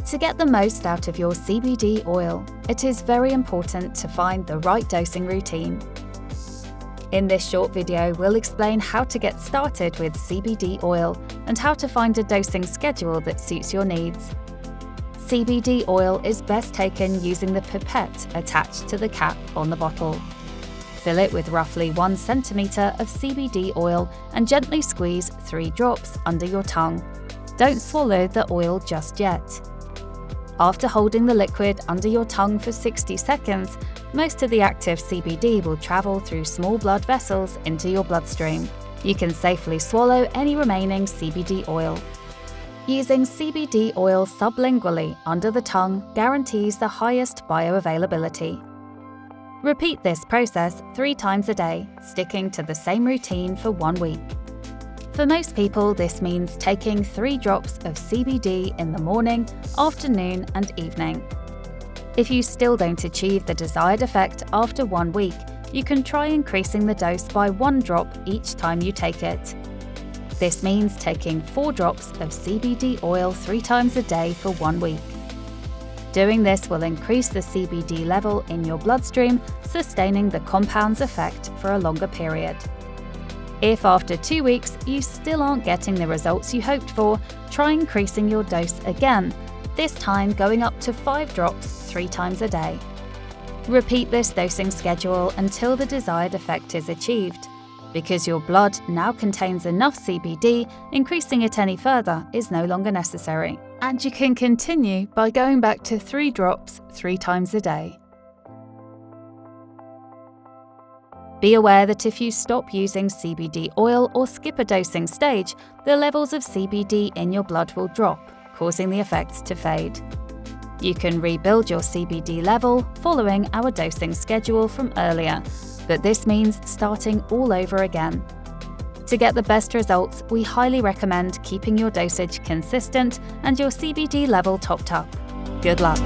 To get the most out of your CBD oil, it is very important to find the right dosing routine. In this short video, we'll explain how to get started with CBD oil and how to find a dosing schedule that suits your needs. CBD oil is best taken using the pipette attached to the cap on the bottle. Fill it with roughly 1 centimeter of CBD oil and gently squeeze 3 drops under your tongue. Don't swallow the oil just yet. After holding the liquid under your tongue for 60 seconds, most of the active CBD will travel through small blood vessels into your bloodstream. You can safely swallow any remaining CBD oil. Using CBD oil sublingually under the tongue guarantees the highest bioavailability. Repeat this process 3 times a day, sticking to the same routine for 1 week. For most people, this means taking 3 drops of CBD in the morning, afternoon, and evening. If you still don't achieve the desired effect after 1 week, you can try increasing the dose by 1 drop each time you take it. This means taking 4 drops of CBD oil 3 times a day for 1 week. Doing this will increase the CBD level in your bloodstream, sustaining the compound's effect for a longer period. If after 2 weeks you still aren't getting the results you hoped for, try increasing your dose again, this time going up to 5 drops 3 times a day. Repeat this dosing schedule until the desired effect is achieved. Because your blood now contains enough CBD, increasing it any further is no longer necessary. And you can continue by going back to 3 drops 3 times a day. Be aware that if you stop using CBD oil or skip a dosing stage, the levels of CBD in your blood will drop, causing the effects to fade. You can rebuild your CBD level following our dosing schedule from earlier, but this means starting all over again. To get the best results, we highly recommend keeping your dosage consistent and your CBD level topped up. Good luck!